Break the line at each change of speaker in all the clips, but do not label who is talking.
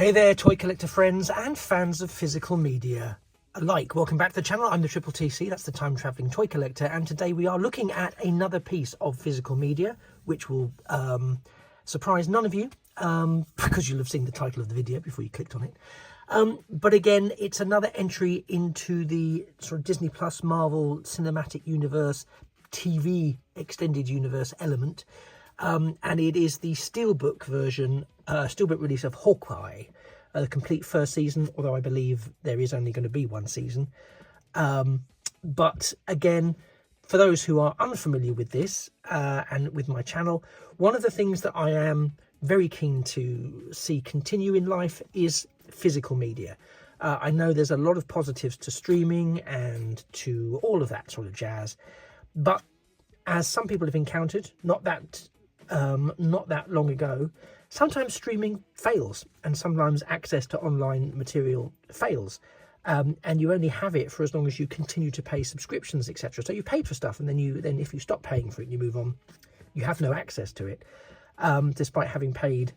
Hey there, toy collector friends and fans of physical media alike. Welcome back to the channel. I'm the Triple TC, that's the time traveling toy collector, and today we are looking at another piece of physical media which will surprise none of you because you'll have seen the title of the video before you clicked on it. But again, it's another entry into the sort of Disney Plus Marvel Cinematic Universe TV extended universe element. And it is the Steelbook version, Steelbook release of Hawkeye, the complete first season, although I believe there is only going to be one season. But again, for those who are unfamiliar with this and with my channel, one of the things that I am very keen to see continue in life is physical media. I know there's a lot of positives to streaming and to all of that sort of jazz, but as some people have encountered, not that long ago, sometimes streaming fails and sometimes access to online material fails, and you only have it for as long as you continue to pay subscriptions, etc. So you paid for stuff, and then if you stop paying for it and you move on, you have no access to it, despite having paid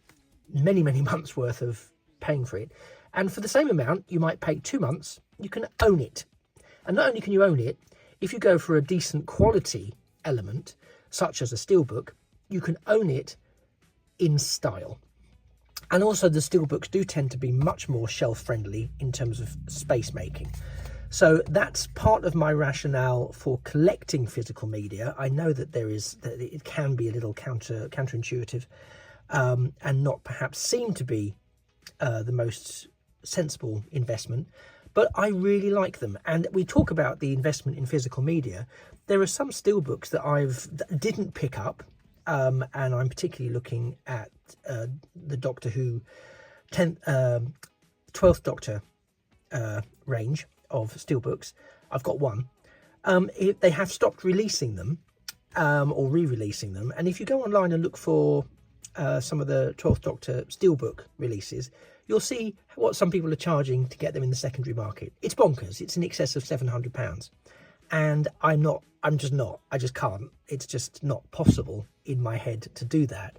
many months worth of paying for it. And for the same amount, you might pay 2 months, you can own it. And not only can you own it, if you go for a decent quality element such as a Steelbook, you can own it in style. And also the Steelbooks do tend to be much more shelf friendly in terms of space making. So that's part of my rationale for collecting physical media. I know that it can be a little counterintuitive and not perhaps seem to be the most sensible investment, but I really like them. And we talk about the investment in physical media. There are some Steelbooks that didn't pick up, and I'm particularly looking at the Doctor Who 12th Doctor range of Steelbooks. I've got one. They have stopped releasing them or re-releasing them, and if you go online and look for some of the 12th Doctor Steelbook releases, you'll see what some people are charging to get them in the secondary market. It's bonkers. It's in excess of £700, and I just can't. It's just not possible in my head to do that.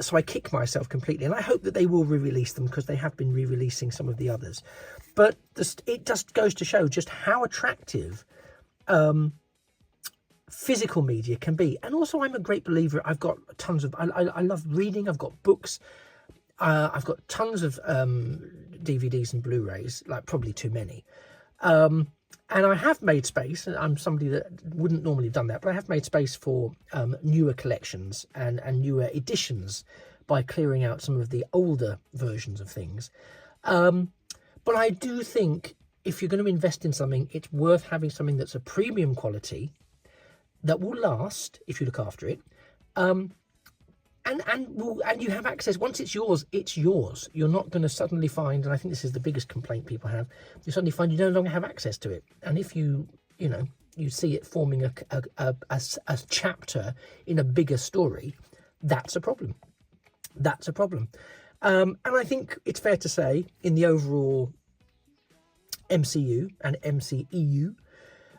So I kick myself completely, and I hope that they will re-release them, because they have been re-releasing some of the others. But it just goes to show just how attractive physical media can be. And also, I'm a great believer. I've got tons of, I love reading. I've got books. I've got tons of DVDs and Blu-rays, like probably too many. And I have made space, and I'm somebody that wouldn't normally have done that, but I have made space for newer collections and newer editions by clearing out some of the older versions of things. But I do think if you're going to invest in something, it's worth having something that's a premium quality that will last if you look after it. And you have access. Once it's yours, it's yours. You're not going to suddenly find, and I think this is the biggest complaint people have, you suddenly find you no longer have access to it. And if you see it forming a chapter in a bigger story, that's a problem. That's a problem. And I think it's fair to say, in the overall MCU and MCEU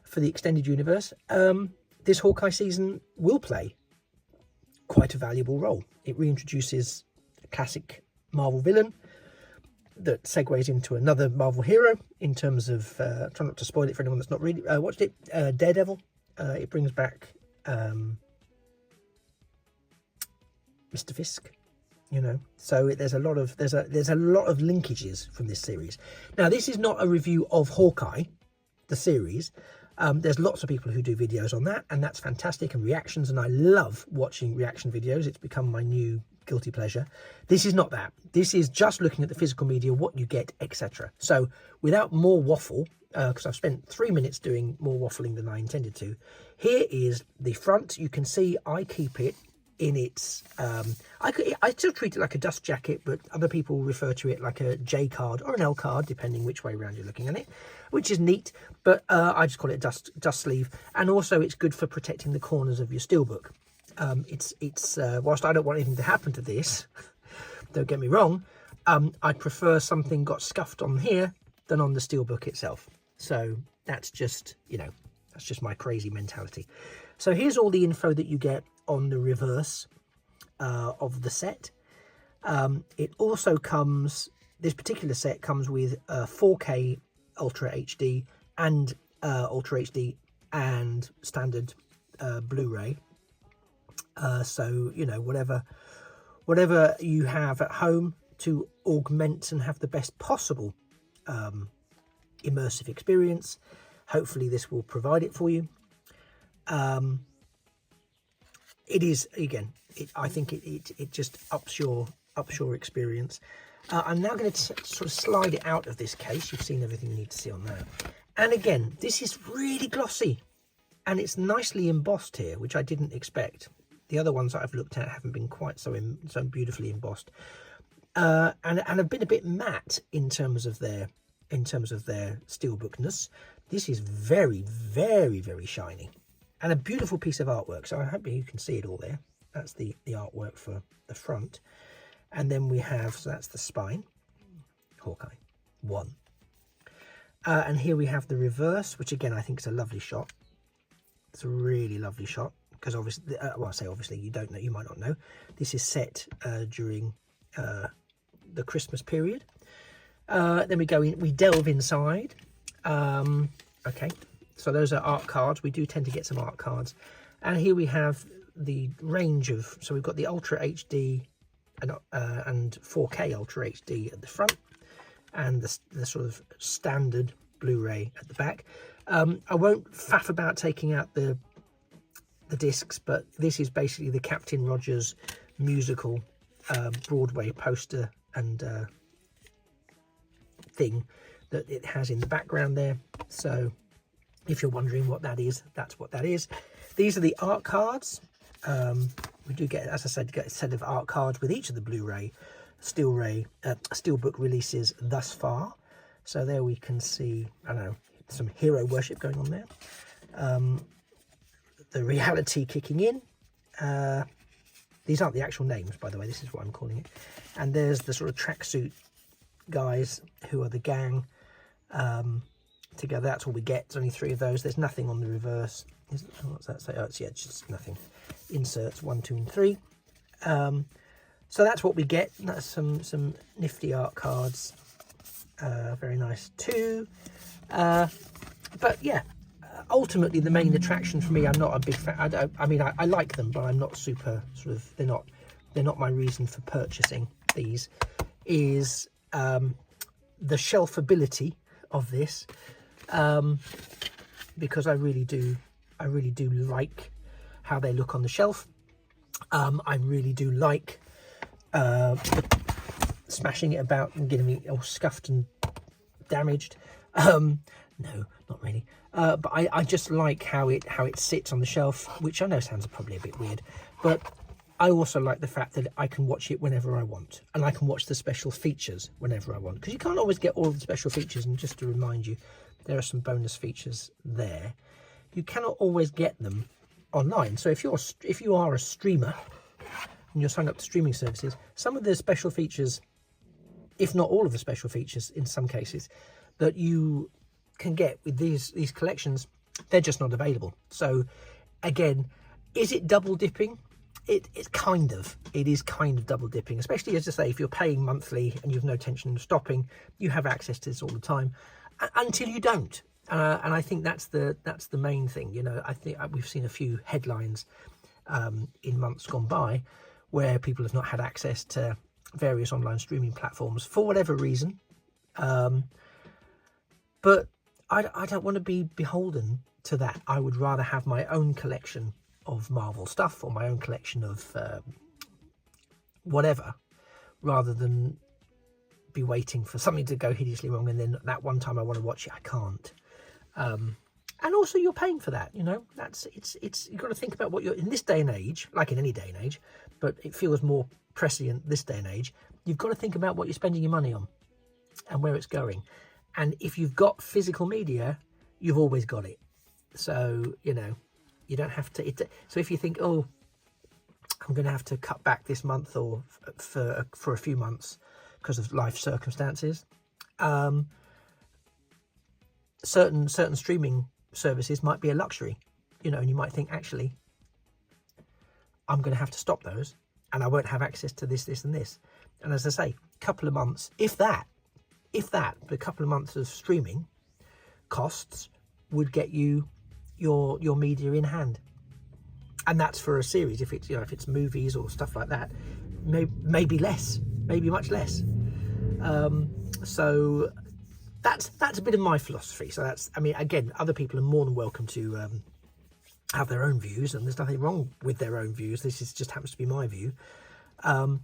for the extended universe, this Hawkeye season will play quite a valuable role. It reintroduces a classic Marvel villain that segues into another Marvel hero in terms of, try not to spoil it for anyone that's not really watched it, Daredevil. It brings back Mr. Fisk, so there's a lot of linkages from this series. Now, this is not a review of Hawkeye, the series. There's lots of people who do videos on that, and that's fantastic, and reactions, and I love watching reaction videos. It's become my new guilty pleasure. This is not that. This is just looking at the physical media, what you get, etc. So without more waffle, because I've spent 3 minutes doing more waffling than I intended to, here is the front. You can see I keep it in its I still treat it like a dust jacket, but other people refer to it like a J card or an L card, depending which way around you're looking at it, which is neat. But I just call it a dust sleeve. And also it's good for protecting the corners of your Steelbook. It's whilst I don't want anything to happen to this, don't get me wrong, I'd prefer something got scuffed on here than on the Steelbook itself. So that's just that's just my crazy mentality. So here's all the info that you get on the reverse of the set. It also comes, this particular set comes with 4K Ultra HD and Ultra HD and standard Blu-ray. So, you know, whatever you have at home to augment and have the best possible immersive experience, hopefully this will provide it for you. It is, again, I think it just ups your experience. I'm now going to sort of slide it out of this case. You've seen everything you need to see on that. And again, this is really glossy and it's nicely embossed here, which I didn't expect. The other ones that I've looked at haven't been quite so beautifully embossed, and have been a bit matte in terms of their steelbookness. This is very, very, very shiny and a beautiful piece of artwork. So I hope you can see it all there. That's the artwork for the front. And then we have, so that's the spine, Hawkeye 1. And here we have the reverse, which again, I think is a lovely shot. It's a really lovely shot because obviously, well, I say obviously, you don't know, you might not know. This is set during the Christmas period. Then we go in, we delve inside. Okay, so those are art cards. We do tend to get some art cards. And here we have the range of, so we've got the Ultra HD and 4K Ultra HD at the front, and the sort of standard Blu-ray at the back. I won't faff about taking out the discs, but this is basically the Captain Rogers musical Broadway poster and thing that it has in the background there. So if you're wondering what that is, that's what that is. These are the art cards. We do get, as I said, get a set of art cards with each of the Blu-ray, Steelbook releases thus far. So there we can see, I don't know, some hero worship going on there. The reality kicking in. These aren't the actual names, by the way. This is what I'm calling it. And there's the sort of tracksuit guys who are the gang together. That's all we get. There's only 3 of those. There's nothing on the reverse. What's that say? Oh, it's, yeah, it's just nothing. Inserts 1, 2, and 3. So that's what we get. That's some nifty art cards. Very nice too. But yeah, ultimately the main attraction for me, I'm not a big fan. I mean, I like them, but I'm not super sort of. They're not my reason for purchasing these. Is the shelfability of this, because I really do like how they look on the shelf. I really do like smashing it about and getting it all scuffed and damaged. No, not really. But I just like how it sits on the shelf, which I know sounds probably a bit weird, but I also like the fact that I can watch it whenever I want, and I can watch the special features whenever I want, because you can't always get all of the special features. And just to remind you, there are some bonus features there. You cannot always get them online. So if you are a streamer and you're signed up to streaming services, some of the special features, if not all of the special features in some cases, that you can get with these collections, they're just not available. So again, is it double dipping? It is kind of double dipping, especially, as I say, if you're paying monthly and you have no intention of stopping, you have access to this all the time until you don't. And I think that's the main thing. You know, I think we've seen a few headlines in months gone by where people have not had access to various online streaming platforms for whatever reason. But I don't want to be beholden to that. I would rather have my own collection of Marvel stuff, or my own collection of whatever, rather than be waiting for something to go hideously wrong and then that one time I want to watch it, I can't. And also, you're paying for that, you know. It's you've got to think about what you're in this day and age, like in any day and age, but it feels more prescient this day and age. You've got to think about what you're spending your money on and where it's going. And if you've got physical media, you've always got it. So, you know, you don't have to. So if you think, oh, I'm going to have to cut back this month or for a few months because of life circumstances, certain streaming services might be a luxury, you know, and you might think, actually, I'm going to have to stop those and I won't have access to this, and this. And as I say, couple of months, if that, the couple of months of streaming costs would get you your media in hand. And that's for a series. If it's, you know, if it's movies or stuff like that, maybe less, maybe much less. So that's a bit of my philosophy. So that's, I mean, again, other people are more than welcome to have their own views, and there's nothing wrong with their own views. This is just happens to be my view, and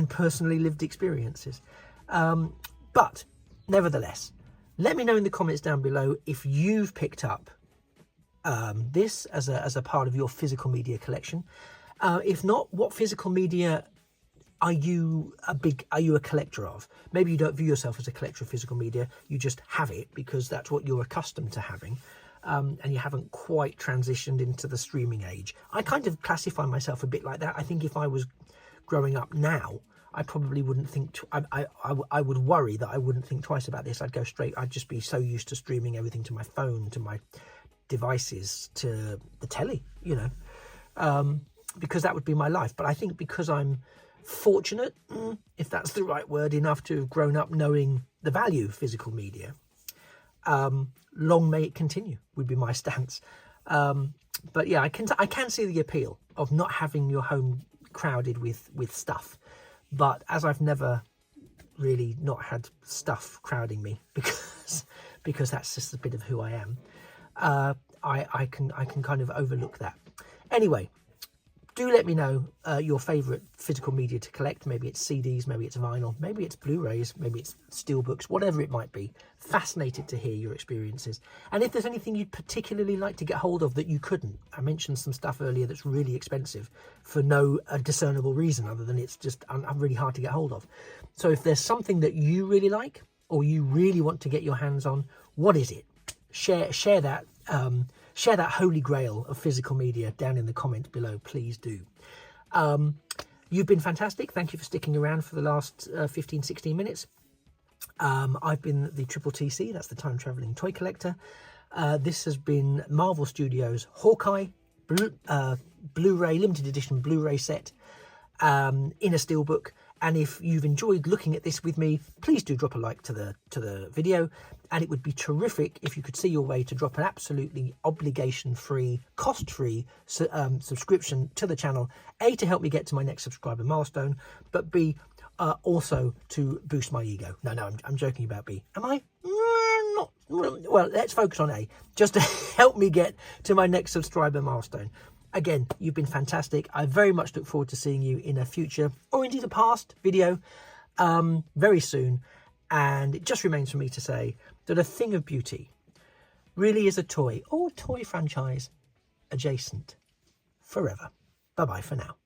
personally lived experiences. But nevertheless, let me know in the comments down below if you've picked up this as a part of your physical media collection. If not, what physical media are you a collector of? Maybe you don't view yourself as a collector of physical media, you just have it because that's what you're accustomed to having, and you haven't quite transitioned into the streaming age. I kind of classify myself a bit like that. I think if I was growing up now, I probably wouldn't think I would worry that I wouldn't think twice about this. I'd go straight, I'd just be so used to streaming everything to my phone, to my devices, to the telly, you know, because that would be my life. But I think because I'm fortunate, if that's the right word, enough to have grown up knowing the value of physical media, long may it continue would be my stance. But yeah, I can see the appeal of not having your home crowded with stuff. But as I've never really not had stuff crowding me, because that's just a bit of who I am, I can kind of overlook that. Anyway, do let me know your favourite physical media to collect. Maybe it's CDs, maybe it's vinyl, maybe it's Blu-rays, maybe it's Steelbooks, whatever it might be. Fascinated to hear your experiences. And if there's anything you'd particularly like to get hold of that you couldn't. I mentioned some stuff earlier that's really expensive for no discernible reason other than it's just really hard to get hold of. So if there's something that you really like or you really want to get your hands on, what is it? Share that. Share that holy grail of physical media down in the comments below, please do. You've been fantastic. Thank you for sticking around for the last 15-16 minutes. I've been the Triple TC, that's the Time Travelling Toy Collector. This has been Marvel Studios Hawkeye Blu-ray, limited edition Blu-ray set in a Steelbook. And if you've enjoyed looking at this with me, please do drop a like to the video. And it would be terrific if you could see your way to drop an absolutely obligation-free, cost-free subscription to the channel. A, to help me get to my next subscriber milestone, but B, also to boost my ego. No, I'm joking about B. Am I? Not. Well, let's focus on A, just to help me get to my next subscriber milestone. Again, you've been fantastic. I very much look forward to seeing you in a future, or indeed a past video, very soon. And it just remains for me to say that A Thing of Beauty really is a toy or toy franchise adjacent forever. Bye-bye for now.